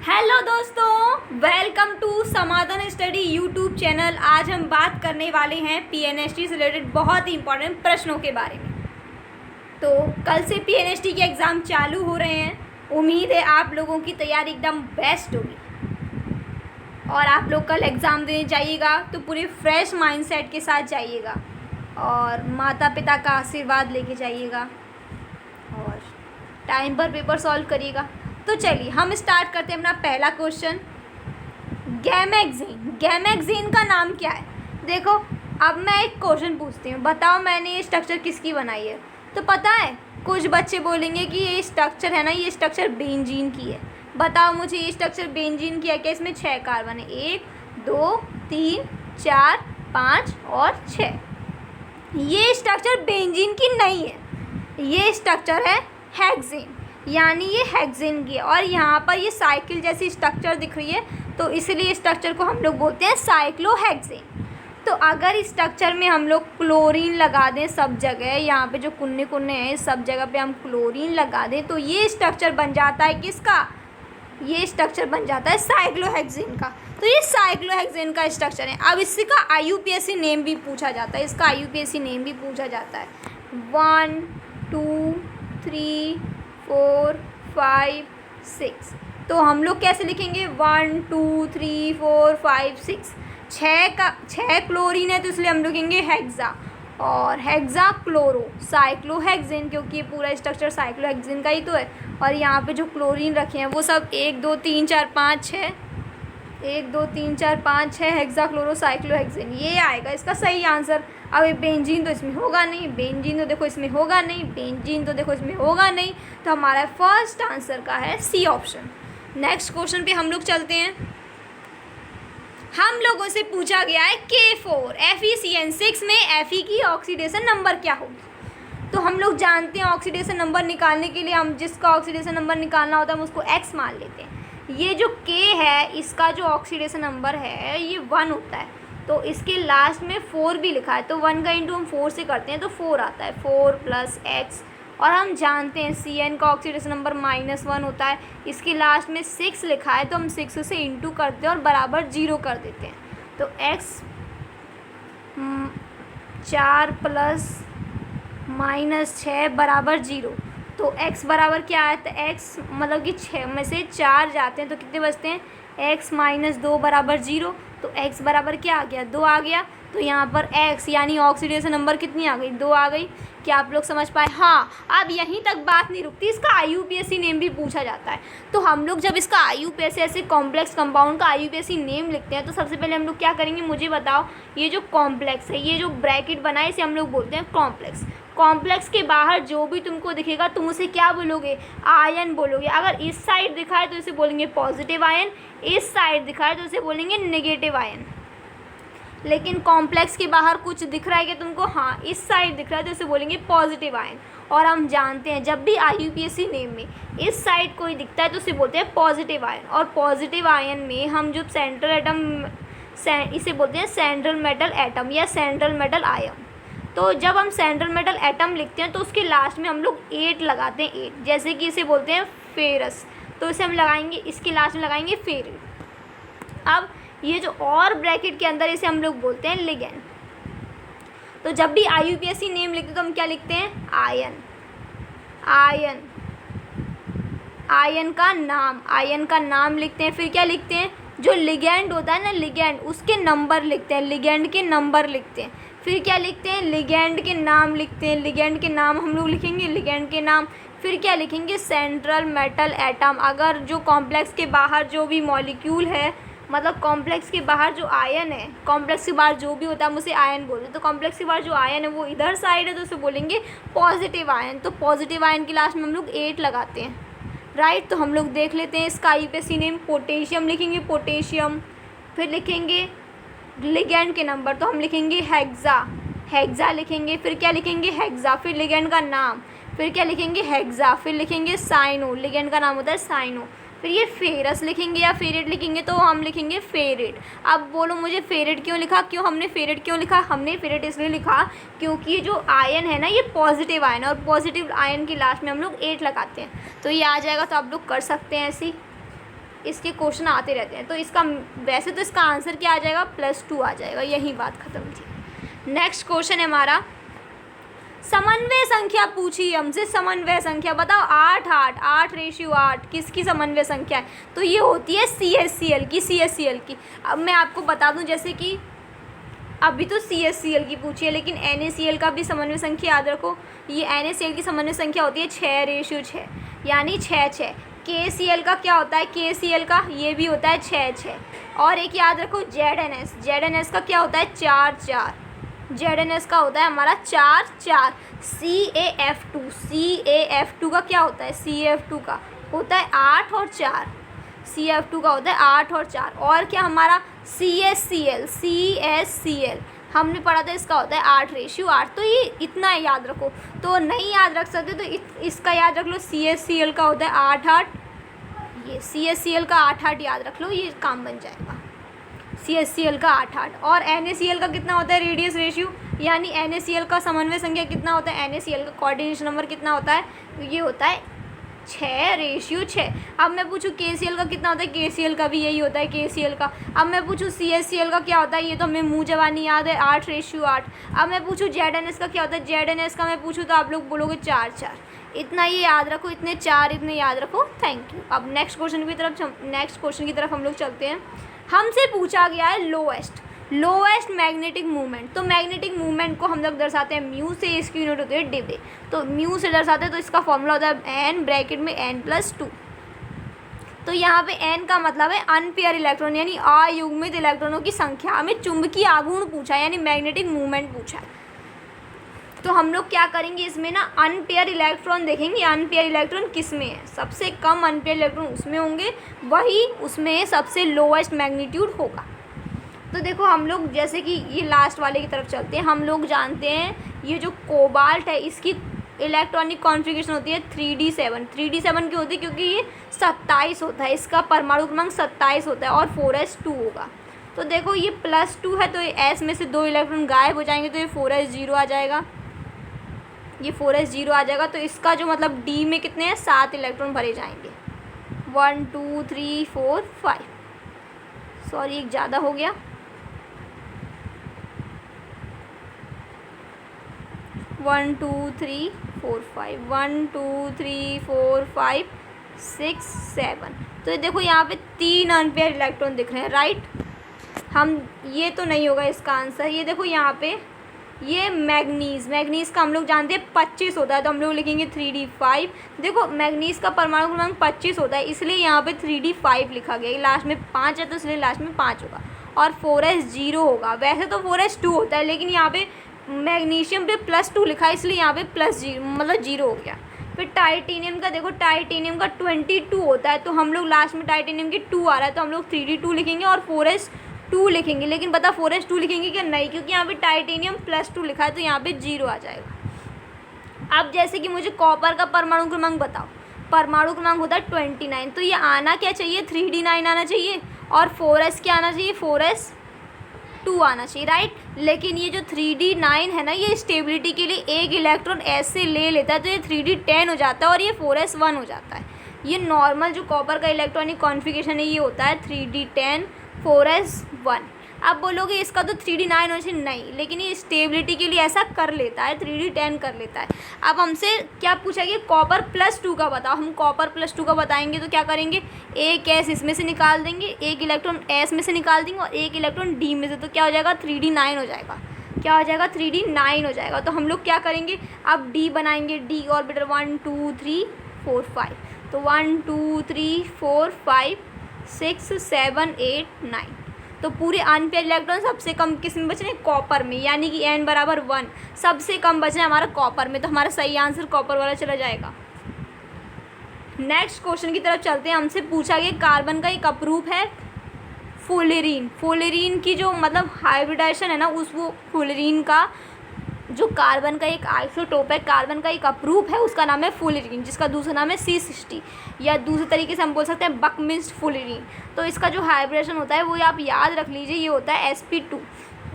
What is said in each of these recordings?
Hello दोस्तों, welcome to समाधान study YouTube channel. आज हम बात करने वाले हैं पीएनएसटी से रिलेटेड बहुत ही इंपॉर्टेंट प्रश्नों के बारे में। तो कल से पीएनएसटी के एग्ज़ाम चालू हो रहे हैं। उम्मीद है आप लोगों की तैयारी एकदम बेस्ट होगी और आप लोग कल एग्ज़ाम देने जाइएगा तो पूरे फ्रेश माइंडसेट के साथ जाइएगा और माता पिता का आशीर्वाद लेके जाइएगा और टाइम पर पेपर सॉल्व करिएगा। तो चलिए हम स्टार्ट करते हैं अपना पहला क्वेश्चन। गैमेक्सीन का नाम क्या है? देखो, अब मैं एक क्वेश्चन पूछती हूँ, बताओ मैंने ये स्ट्रक्चर किसकी बनाई है? तो पता है, कुछ बच्चे बोलेंगे कि ये स्ट्रक्चर है ना, ये स्ट्रक्चर बेंजीन की है। बताओ मुझे, ये स्ट्रक्चर बेंजीन की है क्या? इसमें 6 कार्बन है, 1 2 3 4 5 और 6। ये स्ट्रक्चर बेंजीन की नहीं है, ये स्ट्रक्चर है हेक्सेन, यानी ये हेक्सेन की है। और यहाँ पर ये साइकिल जैसी स्ट्रक्चर दिख रही है, तो इसलिए स्ट्रक्चर को हम लोग बोलते हैं साइक्लोहेक्सेन। तो अगर इस स्ट्रक्चर में हम लोग क्लोरीन लगा दें सब जगह, यहाँ पे जो कुन्ने कुन्ने हैं सब जगह पे हम क्लोरीन लगा दें, तो ये स्ट्रक्चर बन जाता है किसका? ये स्ट्रक्चर बन जाता है साइक्लोहेक्सेन का। तो ये साइक्लोहेक्सेन का स्ट्रक्चर है। अब इसका IUPAC नेम भी पूछा जाता है, इसका IUPAC नेम भी पूछा जाता है। 1 2 3 4 5 6। तो हम लोग कैसे लिखेंगे? 1 2 3 4 5 6। 6 क्लोरीन है तो इसलिए हम लिखेंगे हेक्सा, और हेक्सा क्लोरो साइक्लोहेक्सेन, क्योंकि ये पूरा स्ट्रक्चर साइक्लोहेक्सेन का ही तो है। और यहाँ पे जो क्लोरीन रखे हैं वो सब 1 2 3 4 5 6, 1 2 3 4 5 6 हेक्सा क्लोरो साइक्लोहेक्सेन, ये आएगा इसका सही आंसर। अब ये बेंजीन तो इसमें होगा नहीं, बेंजीन तो देखो इसमें होगा नहीं, बेंजीन तो देखो इसमें होगा नहीं, तो हमारा फर्स्ट आंसर का है सी ऑप्शन। नेक्स्ट क्वेश्चन पे हम लोग चलते हैं। हम लोगों से पूछा गया है K4 FeCN6 में Fe की ऑक्सीडेशन नंबर क्या होगी? तो हम लोग जानते हैं ऑक्सीडेशन नंबर निकालने के लिए हम जिसका ऑक्सीडेशन नंबर निकालना होता है हम उसको X मान लेते हैं। ये जो K है, इसका जो ऑक्सीडेशन नंबर है ये 1 होता है, तो इसके लास्ट में 4 भी लिखा है, तो 1 का इंटू हम 4 से करते हैं तो 4 आता है, 4 + X। और हम जानते हैं CN का ऑक्सीडेशन नंबर -1 होता है, इसके लास्ट में 6 लिखा है तो हम 6 से इंटू करते हैं और बराबर 0 कर देते हैं। तो X 4 + -6 बराबर 0। तो X बराबर क्या आया? तो X मतलब कि 6 में से 4 जाते हैं तो कितने बचते हैं? X - 2 बराबर 0। तो X बराबर क्या आ गया? 2 आ गया। तो यहाँ पर X यानी ऑक्सीडेशन नंबर कितनी आ गई? 2 आ गई। क्या आप लोग समझ पाए? हाँ, अब यहीं तक बात नहीं रुकती, इसका IUPAC नेम भी पूछा जाता है। तो हम लोग जब इसका IUPAC ऐसे कॉम्प्लेक्स कंपाउंड का IUPAC नेम लिखते हैं तो सबसे पहले हम लोग क्या करेंगे, मुझे बताओ। ये जो कॉम्प्लेक्स है, ये जो ब्रैकेट बना है, इसे हम लोग बोलते हैं कॉम्प्लेक्स। कॉम्प्लेक्स के बाहर जो भी तुमको दिखेगा तुम उसे क्या बोलोगे? आयन बोलोगे। अगर इस साइड दिखा है तो इसे बोलेंगे पॉजिटिव आयन, इस साइड दिखा है तो इसे बोलेंगे नेगेटिव आयन। लेकिन कॉम्प्लेक्स के बाहर कुछ दिख रहा है कि तुमको? हाँ, इस साइड दिख रहा है तो इसे बोलेंगे पॉजिटिव आयन। और हम जानते हैं जब भी IUPAC नेम में इस साइड कोई दिखता है तो उसे बोलते हैं पॉजिटिव आयन। और पॉजिटिव आयन में हम जो सेंट्रल एटम, इसे बोलते हैं सेंट्रल मेटल एटम या सेंट्रल मेटल आयन। तो जब हम सेंट्रल मेटल एटम लिखते हैं तो उसके लास्ट में हम लोग 8 लगाते हैं, 8। जैसे कि इसे बोलते हैं फेरस, तो इसे हम लगाएंगे, इसके लास्ट में लगाएंगे फेरिड। अब ये जो और ब्रैकेट के अंदर इसे हम लोग बोलते हैं लिगेंड। तो जब भी IUPAC नेम लिखते हैं तो हम क्या लिखते हैं? आयन, आयन, आयन का नाम लिखते हैं। फिर क्या लिखते हैं? जो लिगेंड होता है ना, लिगेंड, उसके नंबर लिखते हैं, लिगेंड के नंबर लिखते हैं। फिर क्या लिखते हैं? लिगेंड के नाम लिखते हैं, लिगेंड के नाम हम लोग लिखेंगे, लिगेंड के नाम। फिर क्या लिखेंगे? Central metal atom. अगर जो कॉम्प्लेक्स के बाहर जो भी मॉलिक्यूल है, मतलब कॉम्प्लेक्स के बाहर जो आयन है, कॉम्प्लेक्स के बाहर जो भी होता है हम उसे आयन बोलते हैं। तो कॉम्प्लेक्स के बाहर जो आयन है वो इधर साइड है तो उसे बोलेंगे पॉजिटिव आयन। तो पॉजिटिव आयन के लास्ट में हम लोग 8 लगाते हैं, राइट। तो हम लोग देख लेते हैं इसका IUPAC नेम। पोटेशियम लिखेंगे, पोटेशियम। फिर लिखेंगे लिगेंड के नंबर, तो हम लिखेंगे हेक्सा, हेक्सा लिखेंगे। फिर क्या लिखेंगे? हेक्सा। फिर लिगेंड का नाम, फिर क्या लिखेंगे? हेक्सा। फिर लिखेंगे साइनो, लिगेंड का नाम होता है साइनो। फिर ये फेरस लिखेंगे या फेरेट लिखेंगे, तो हम लिखेंगे फेरेट। अब बोलो मुझे फेरेट क्यों लिखा? हमने फेरेट क्यों लिखा? हमने फेरेट इसलिए लिखा क्योंकि ये जो आयन है ना, ये पॉजिटिव आयन है और पॉजिटिव आयन की लास्ट में हम लोग 8 लगाते हैं, तो ये आ जाएगा। तो आप लोग कर सकते हैं ऐसे ही। इसके क्वेश्चन आते रहते हैं। तो इसका वैसे तो इसका आंसर क्या आ जाएगा, +2 आ जाएगा। यही बात ख़त्म थी। नेक्स्ट क्वेश्चन है हमारा, समन्वय संख्या पूछी हमसे। समन्वय संख्या बताओ, 8:8 किसकी समन्वय संख्या है? तो ये होती है CHCl की। अब मैं आपको बता दूं, जैसे कि अभी तो CHCl की पूछी है, लेकिन NaCl का भी समन्वय संख्या याद रखो। ये NaCl की समन्वय संख्या होती है 6:6, यानी 6:6। KCl का क्या होता है? KCl का ये भी होता है 6:6। और एक याद रखो ZNS का क्या होता है? 4:4। ZNS का होता है हमारा 4:4। CaF2 का क्या होता है? CaF2 का होता है 8 और 4। CaF2 का होता है 8 और 4। और क्या हमारा CHCl हमने पढ़ा था, इसका होता है 8:8। तो ये इतना याद रखो। तो नहीं याद रख सकते तो इसका याद रख लो, CHCl का होता है 8:8। ये CHCl का 8:8 याद रख लो, ये काम बन जाएगा। CHCl का 8:8। और NaCl का कितना होता है? रेडियस रेशियो, यानी NaCl का समन्वय संख्या कितना होता है? NaCl का कोऑर्डिनेशन नंबर कितना होता है? ये होता है 6:6। अब मैं पूछूँ KCl का कितना होता है? KCl का भी यही होता है KCl का। अब मैं पूछूँ CHCl का क्या होता है? ये तो हमें मुँह ज़बानी याद है, 8:8। अब मैं पूछूँ ZNS का क्या होता है? ZNS का मैं पूछूँ तो आप लोग बोलोगे 4:4। इतना ये याद रखो, इतने याद रखो। Thank you. अब नेक्स्ट क्वेश्चन की तरफ हम लोग चलते हैं। हमसे पूछा गया है लोएस्ट मैग्नेटिक मूवमेंट। तो मैग्नेटिक मूवमेंट को हम लोग दर्शाते हैं म्यू से, इसकी यूनिट होती है डिबे। तो म्यू से दर्शाते हैं, तो इसका फॉर्मूला होता है n ब्रैकेट में n+2। तो यहाँ पे n का मतलब है अनपेयर इलेक्ट्रॉन, यानी अयुग्मित इलेक्ट्रॉनों की संख्या। हमें चुंबकीय आघूर्ण पूछा है, यानी मैग्नेटिक मूवमेंट पूछा है। तो हम लोग क्या करेंगे, इसमें ना अनपेयर इलेक्ट्रॉन देखेंगे। अनपेयर इलेक्ट्रॉन किस में है? सबसे कम अनपेयर इलेक्ट्रॉन उसमें होंगे, वही उसमें सबसे लोएस्ट मैग्नीट्यूड होगा। तो देखो हम लोग जैसे कि ये लास्ट वाले की तरफ चलते हैं। हम लोग जानते हैं ये जो कोबाल्ट है, इसकी इलेक्ट्रॉनिक कॉन्फ़िगरेशन होती है 3d7। 3d7 क्यों होती है? क्योंकि ये 27 होता है, इसका परमाणु क्रमांक 27 होता है और 4s2 होगा। तो देखो ये +2 है, तो ये s में से 2 इलेक्ट्रॉन गायब हो जाएंगे, तो ये 4s0 आ जाएगा। ये 4s0 आ जाएगा। तो इसका जो मतलब d में कितने हैं? 7 इलेक्ट्रॉन भरे जाएंगे। 1 2 3 4 5। सॉरी, एक ज़्यादा हो गया। 1 2 3 4 5 1 2 3 4 5 6 7। तो ये देखो यहाँ पे 3 अनपेयर इलेक्ट्रॉन दिख रहे हैं, राइट। हम ये तो नहीं होगा इसका आंसर। ये देखो यहाँ पे ये मैग्नीज़ का हम लोग जानते हैं 25 होता है, तो हम लोग लिखेंगे 3d5। देखो मैग्नीज़ का परमाणु क्रमांक 25 होता है, इसलिए यहाँ पे 3d5 लिखा गया। लास्ट में 5 है, तो इसलिए लास्ट में 5 होगा। और 4s0 होगा। वैसे तो 4s2 होता है, लेकिन यहाँ पे मैग्नीशियम पे +2 लिखा है, इसलिए यहाँ पे +0 मतलब 0 हो गया। फिर टाइटेनियम का देखो, टाइटेनियम का 22 होता है, तो हम लोग लास्ट में टाइटेनियम की 2 आ रहा है, तो हम लोग 3d2 लिखेंगे और 4s2 लिखेंगे। लेकिन पता 4s2 लिखेंगे क्या? नहीं, क्योंकि यहाँ पे टाइटेनियम +2 लिखा है, तो यहाँ पे 0 आ जाएगा। अब जैसे कि मुझे कॉपर का परमाणु क्रमांक बताओ। परमाणु क्रमांक होता है 29, तो ये आना क्या चाहिए? 3d9 आना चाहिए। और 4s क्या आना चाहिए? 4s2 आना चाहिए, राइट। लेकिन ये जो 3d9 है ना, ये स्टेबिलिटी के लिए एक इलेक्ट्रॉन ऐसे ले लेता है, तो ये 3d10 हो जाता है और ये 4s1 हो जाता है। ये नॉर्मल जो कॉपर का इलेक्ट्रॉनिक कॉन्फ़िगरेशन है, ये होता है 3d10 4s1। अब बोलोगे इसका तो 3d9 होना चाहिए, नहीं, लेकिन ये स्टेबिलिटी के लिए ऐसा कर लेता है, 3d10 कर लेता है। अब हमसे क्या पूछा गया? कॉपर +2 का बताओ। हम कॉपर +2 का बताएंगे तो क्या करेंगे? एक s इसमें से निकाल देंगे, एक इलेक्ट्रॉन s में से निकाल देंगे और एक इलेक्ट्रॉन d में से, तो क्या हो जाएगा? 3d9 हो जाएगा। क्या हो जाएगा? 3d9 हो जाएगा। तो हम लोग क्या करेंगे? अब d बनाएंगे, d ऑर्बिटल 1 2 3 4 5। तो 1 2 3 4 5 6 7 8 9। तो पूरे अनपेयर इलेक्ट्रॉन सबसे कम किस में बच रहे हैं? कॉपर में, यानी कि n = 1 सबसे कम बच रहे हैं हमारा कॉपर में। तो हमारा सही आंसर कॉपर वाला चला जाएगा। नेक्स्ट क्वेश्चन की तरफ चलते हैं। हमसे पूछा गया कार्बन का एक अपरूप है फुलेरीन। फुलेरीन की जो मतलब हाइब्रिडाइजेशन है ना, वो फुलेरीन का जो कार्बन का एक आइसोटोप है, कार्बन का एक अपरूप है, उसका नाम है फुलेरीन, जिसका दूसरा नाम है C60, या दूसरे तरीके से हम बोल सकते हैं बकमिंस्ड फुलेरीन। तो इसका जो हाइब्रिडेशन होता है वो आप याद रख लीजिए, ये होता है sp2।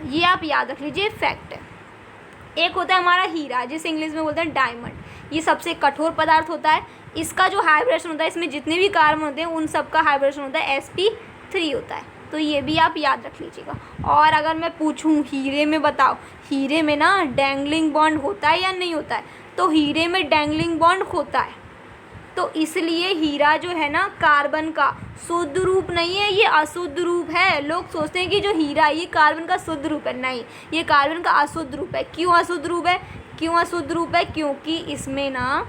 ये आप याद रख लीजिए, फैक्ट है। एक होता है हमारा हीरा, जिसे इंग्लिश में बोलते हैं डायमंड। ये सबसे कठोर पदार्थ होता है, इसका जो हाइब्रिडेशन होता है, इसमें जितने भी कार्बन होते हैं उन सब का हाइब्रिडेशन होता है sp3 होता है। तो ये भी आप याद रख लीजिएगा। और अगर मैं पूछूं हीरे में, बताओ हीरे में ना डैंगलिंग बॉन्ड होता है या नहीं होता है? तो हीरे में डैंगलिंग बॉन्ड होता है। तो इसलिए हीरा जो है ना कार्बन का शुद्ध रूप नहीं है, ये अशुद्ध रूप है। लोग सोचते हैं कि जो हीरा है ये कार्बन का शुद्ध रूप है, नहीं, ये कार्बन का अशुद्ध रूप है। क्यों अशुद्ध रूप है? क्यों अशुद्ध रूप है? क्योंकि इसमें ना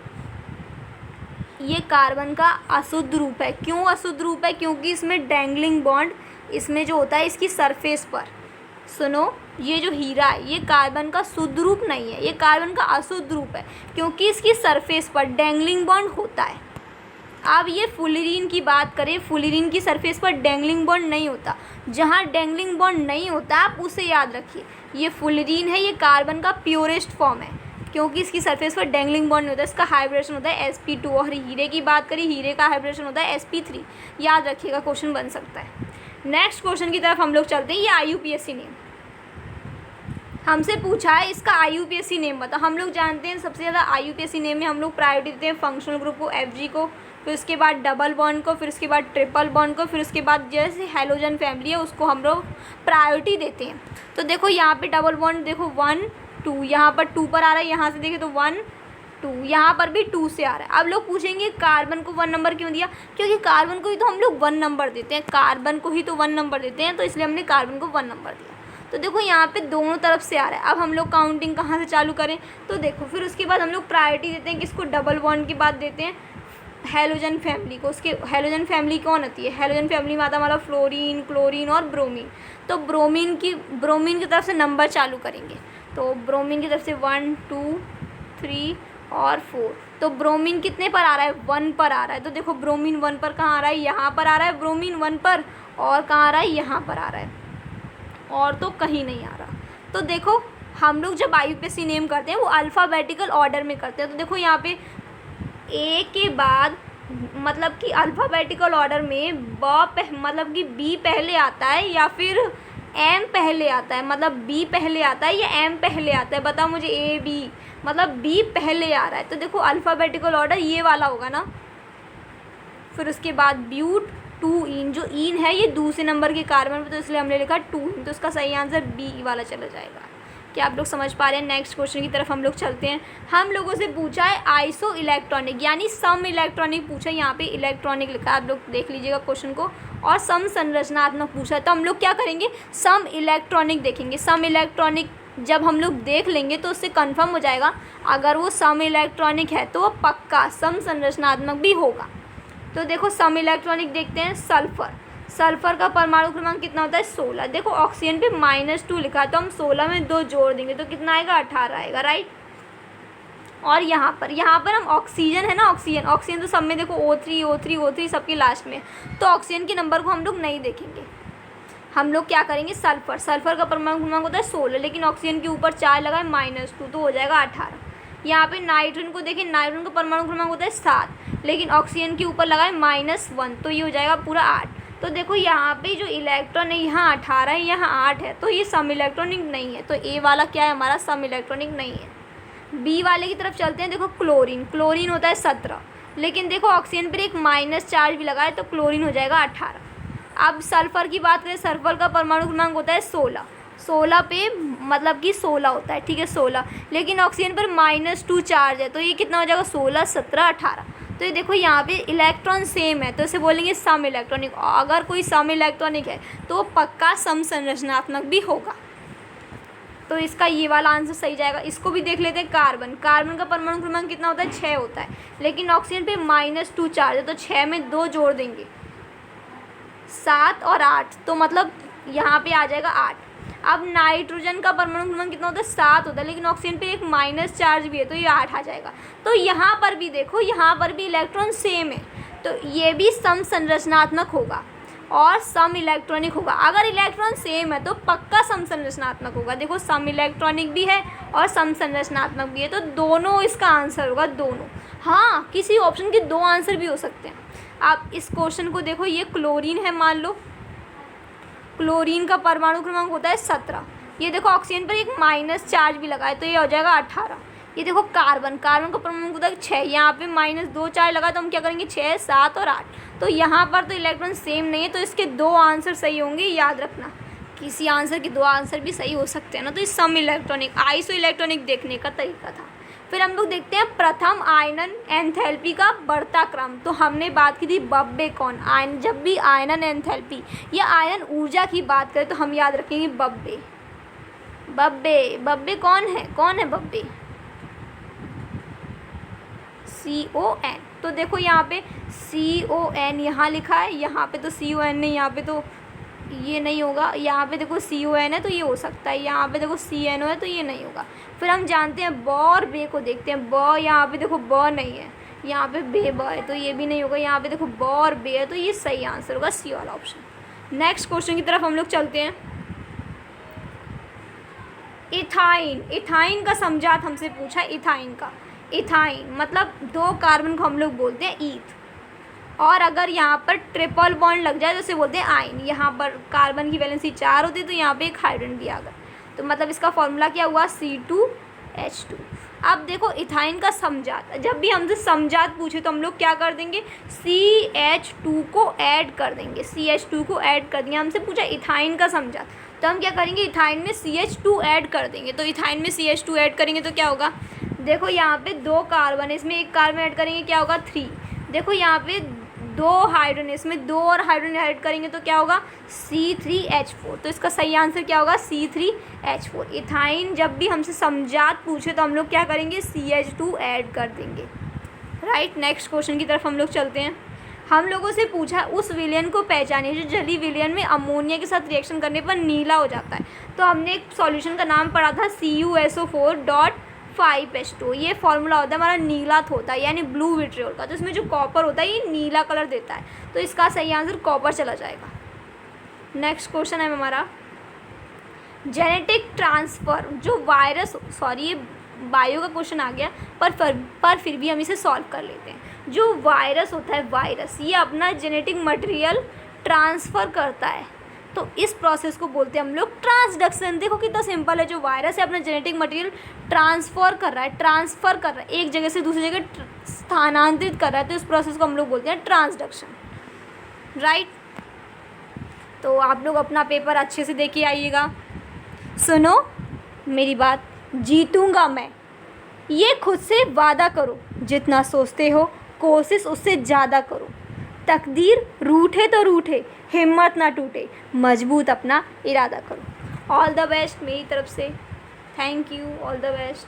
ये कार्बन का अशुद्ध रूप है। क्यों अशुद्ध रूप है? क्योंकि इसमें डैंगलिंग बॉन्ड इसमें जो होता है इसकी सरफेस पर, सुनो, ये जो हीरा है ये कार्बन का शुद्ध रूप नहीं है, ये कार्बन का अशुद्ध रूप है, क्योंकि इसकी सरफेस पर डैंगलिंग बॉन्ड होता है। अब ये फुलरीन की बात करें, फुलरीन की सरफेस पर डैंगलिंग बॉन्ड नहीं होता। जहाँ डैंगलिंग बॉन्ड नहीं होता आप उसे याद रखिए। ये फुलरीन है, ये कार्बन का प्योरेस्ट फॉर्म है, क्योंकि इसकी सरफेस पर डैंगलिंग बॉन्ड नहीं होता, इसका हाइब्रिडेशन होता है sp2। और हीरे की बात करें, हीरे का हाइब्रिडेशन होता है sp3। याद रखिएगा, क्वेश्चन बन सकता है। नेक्स्ट क्वेश्चन की तरफ हम लोग चलते हैं। ये IUPAC नेम हमसे पूछा है, इसका IUPAC नेम बताओ। हम लोग जानते हैं सबसे ज़्यादा IUPAC नेम में हम लोग प्रायोरिटी देते हैं फंक्शनल ग्रुप को, FG को, फिर उसके बाद डबल बॉन्ड को, फिर उसके बाद ट्रिपल बॉन्ड को, फिर उसके बाद जैसे हैलोजन फैमिली है उसको हम लोग प्रायोरिटी देते हैं। तो देखो यहाँ पे डबल बॉन्ड देखो 1 2, यहाँ पर 2 पर आ रहा है, यहाँ से देखें तो 1 2, यहाँ पर भी 2 से आ रहा है। अब लोग पूछेंगे कार्बन को 1 नंबर क्यों दिया? क्योंकि कार्बन को ही तो हम लोग 1 नंबर देते हैं, कार्बन को ही तो 1 नंबर देते हैं, तो इसलिए हमने कार्बन को 1 नंबर दिया। तो देखो यहाँ पे दोनों तरफ से आ रहा है। अब हम लोग काउंटिंग कहाँ से चालू करें? तो देखो फिर उसके बाद हम लोग प्रायोरिटी देते हैं किसको? डबल बॉन्ड की बात देते हैं हैलोजन फैमिली को। उसके हैलोजन फैमिली कौन होती है? हैलोजन फैमिली में आता हमारा फ्लोरीन, क्लोरीन और ब्रोमीन। तो ब्रोमीन की तरफ से नंबर चालू करेंगे। तो ब्रोमीन की तरफ से 1 2 3 और 4। तो ब्रोमीन कितने पर आ रहा है? 1 पर आ रहा है। तो देखो ब्रोमीन 1 पर कहाँ आ रहा है? यहाँ पर आ रहा है ब्रोमीन 1 पर। और कहाँ आ रहा है? यहाँ पर आ रहा है, और तो कहीं नहीं आ रहा। तो देखो हम लोग जब IUPAC नेम करते हैं वो अल्फ़ाबेटिकल ऑर्डर में करते हैं। तो देखो यहाँ पे ए के बाद मतलब कि अल्फ़ाबेटिकल ऑर्डर में मतलब कि बी पहले आता है या फिर एम पहले आता है, मतलब बी पहले आता है या एम पहले आता है? बताओ मुझे। ए बी मतलब बी पहले आ रहा है। तो देखो अल्फ़ाबेटिकल ऑर्डर ये वाला होगा ना। फिर उसके बाद ब्यूट 2 इन, जो इन है ये दूसरे नंबर के कार्बन पर, तो इसलिए हमने लिखा 2 इन। तो इसका सही आंसर बी वाला चला जाएगा। क्या आप लोग समझ पा रहे हैं? नेक्स्ट क्वेश्चन की तरफ हम लोग चलते हैं। हम लोगों से पूछा है आइसो इलेक्ट्रॉनिक यानी सम इलेक्ट्रॉनिक पूछा है। यहाँ पे इलेक्ट्रॉनिक लिखा है, आप लोग देख लीजिएगा क्वेश्चन को। और सम संरचनात्मक पूछा है। तो हम लोग क्या करेंगे? सम इलेक्ट्रॉनिक देखेंगे। सम इलेक्ट्रॉनिक जब हम लोग देख लेंगे तो उससे कंफर्म हो जाएगा अगर वो सम इलेक्ट्रॉनिक है तो वो पक्का सम संरचनात्मक भी होगा। तो देखो सम इलेक्ट्रॉनिक देखते हैं। सल्फर, सल्फर का परमाणु क्रमांक कितना होता है? 16। देखो ऑक्सीजन पे -2 लिखा है, तो हम 16 में 2 जोड़ देंगे तो कितना आएगा? 18 आएगा, राइट। और यहाँ पर हम ऑक्सीजन है ना, ऑक्सीजन तो सब में देखो O3 O3 O3 सबके लास्ट में, तो ऑक्सीजन के नंबर को हम लोग नहीं देखेंगे। हम लोग क्या करेंगे? सल्फर का परमाणु क्रमांक होता है 16, लेकिन ऑक्सीजन के ऊपर 4 लगाए -2 तो हो जाएगा 18। यहाँ पे नाइट्रोजन को देखें, नाइट्रोजन का परमाणु क्रमांक होता है 7, लेकिन ऑक्सीजन के ऊपर लगाए -1 तो ये हो जाएगा पूरा 8। तो देखो यहाँ पे जो इलेक्ट्रॉन है यहाँ 18 है, यहाँ 8 है, तो ये सम इलेक्ट्रॉनिक नहीं है। तो ए वाला क्या है हमारा? सम इलेक्ट्रॉनिक नहीं है। बी वाले की तरफ चलते हैं। देखो क्लोरीन होता है 17, लेकिन देखो ऑक्सीजन पर एक माइनस चार्ज भी लगा है तो क्लोरीन हो जाएगा 18। अब सल्फर की बात करें, सल्फर का परमाणु क्रमांक होता है 16 पे मतलब कि 16 होता है, ठीक है 16, लेकिन ऑक्सीजन पर -2 चार्ज है तो ये कितना हो जाएगा? 16 17 18। तो ये देखो यहाँ पे इलेक्ट्रॉन सेम है तो इसे बोलेंगे सम इलेक्ट्रॉनिक। अगर कोई सम इलेक्ट्रॉनिक है तो वो पक्का सम संरचनात्मक भी होगा। तो इसका ये वाला आंसर सही जाएगा। इसको भी देख लेते हैं। कार्बन का परमाणु क्रमांक कितना होता है? 6 होता है, लेकिन ऑक्सीजन पे -2 चार्ज है तो 6 में 2 जोड़ देंगे 7 और 8, तो मतलब यहाँ पे आ जाएगा 8। अब नाइट्रोजन का परमाणु क्रमांक कितना होता है? 7 होता है, लेकिन ऑक्सीजन पे एक माइनस चार्ज भी है तो ये 8 आ जाएगा। तो यहाँ पर भी देखो, यहाँ पर भी इलेक्ट्रॉन सेम है तो ये भी सम संरचनात्मक होगा और सम इलेक्ट्रॉनिक होगा। अगर इलेक्ट्रॉन सेम है तो पक्का सम संरचनात्मक होगा। देखो सम इलेक्ट्रॉनिक भी है और सम संरचनात्मक भी है, तो दोनों इसका आंसर होगा, दोनों। हाँ, किसी ऑप्शन के 2 आंसर भी हो सकते हैं। आप इस क्वेश्चन को देखो, ये क्लोरीन है मान लो, क्लोरीन का परमाणु क्रमांक होता है 17, ये देखो ऑक्सीजन पर एक माइनस चार्ज भी लगा है तो ये हो जाएगा 18। ये देखो कार्बन, कार्बन का परमाणु क्रमांक 6, यहाँ पे -2 4 लगा तो हम क्या करेंगे 6 7 और 8। तो यहाँ पर तो इलेक्ट्रॉन सेम नहीं है, तो इसके 2 आंसर सही होंगे, याद रखना। किसी आंसर के 2 आंसर भी सही हो सकते हैं ना, तो ये सम इलेक्ट्रॉनिक आइसो इलेक्ट्रॉनिक देखने का तरीका था। फिर हम लोग देखते हैं प्रथम आयनन एंथैल्पी का बढ़ता क्रम। तो हमने बात की थी बब्बे कौन, आयन, जब भी आयनन एंथैल्पी या आयनन ऊर्जा की बात करें तो हम याद रखेंगे बब्बे। बब्बे, बब्बे कौन है बब्बे? CON। तो देखो यहाँ पे CON यहाँ लिखा है, यहाँ पे तो CON नहीं, यहाँ पे तो ये नहीं होगा। यहाँ पे देखो CON है तो ये हो सकता है, यहाँ पे देखो CNO है तो ये नहीं होगा। फिर हम जानते हैं ब और बे को देखते हैं। ब, यहाँ पे देखो ब नहीं है, यहाँ पे बे ब है तो ये भी नहीं होगा। यहाँ पे देखो ब और बे है तो ये सही आंसर होगा सी वाला ऑप्शन। नेक्स्ट क्वेश्चन की तरफ हम लोग चलते हैं। इथाइन, इथाइन का समझात हमसे पूछा। इथाइन का, इथाइन मतलब 2 कार्बन को हम लोग बोलते हैं ईथ, और अगर यहाँ पर ट्रिपल बॉन्ड लग जाए तो उसे बोलते हैं आइन। यहाँ पर कार्बन की वैलेंसी 4 होती है तो यहाँ पे एक हाइड्रोजन भी आ गया, तो मतलब इसका फॉर्मूला क्या हुआ C2H2। अब देखो इथाइन का समझात, जब भी हमसे समझात पूछे तो हम लोग क्या कर देंगे, CH2 को ऐड कर देंगे। CH2 को ऐड कर दिया, हमसे पूछा इथाइन का समझात तो हम क्या करेंगे, इथाइन में CH2 ऐड कर देंगे। तो इथाइन में CH2 ऐड करेंगे तो क्या होगा, देखो यहाँ पे 2 कार्बन है, इसमें एक कार्बन ऐड करेंगे क्या होगा 3। देखो यहाँ पे 2 हाइड्रोजन, इसमें 2 और हाइड्रोजन ऐड करेंगे तो क्या होगा C3H4। तो इसका सही आंसर क्या होगा C3H4। इथाइन जब भी हमसे समझात पूछे तो हम लोग क्या करेंगे, CH2 ऐड कर देंगे। राइट, नेक्स्ट क्वेश्चन की तरफ हम लोग चलते हैं। हम लोगों से पूछा उस विलयन को पहचानिए जो जलीय विलयन में अमोनिया के साथ रिएक्शन करने पर नीला हो जाता है। तो हमने एक सॉल्यूशन का नाम पढ़ा था CuSO4.5H2। ये फॉर्मूला होता है हमारा नीलात होता है, यानी ब्लू विट्रियोल का। तो इसमें जो कॉपर होता है ये नीला कलर देता है, तो इसका सही आंसर कॉपर चला जाएगा। नेक्स्ट क्वेश्चन है हमारा जेनेटिक ट्रांसफ़र, जो वायरस, सॉरी ये बायो का क्वेश्चन आ गया, पर फिर भी हम इसे सॉल्व कर लेते हैं। जो वायरस होता है, वायरस ये अपना जेनेटिक मटेरियल ट्रांसफ़र करता है, तो इस प्रोसेस को बोलते हैं हम लोग ट्रांसडक्शन। देखो कितना सिंपल है, जो वायरस है अपना जेनेटिक मटेरियल ट्रांसफ़र कर रहा है, एक जगह से दूसरी जगह स्थानांतरित कर रहा है, तो इस प्रोसेस को हम लोग बोलते हैं ट्रांसडक्शन। राइट, तो आप लोग अपना पेपर अच्छे से देके आइएगा। सुनो मेरी बात, जीतूंगा मैं, ये खुद से वादा करो, जितना सोचते हो कोशिश उससे ज़्यादा करो, तकदीर रूठे तो रूठे, हिम्मत ना टूटे, मजबूत अपना इरादा करो। ऑल द बेस्ट मेरी तरफ से, thank you, all the best.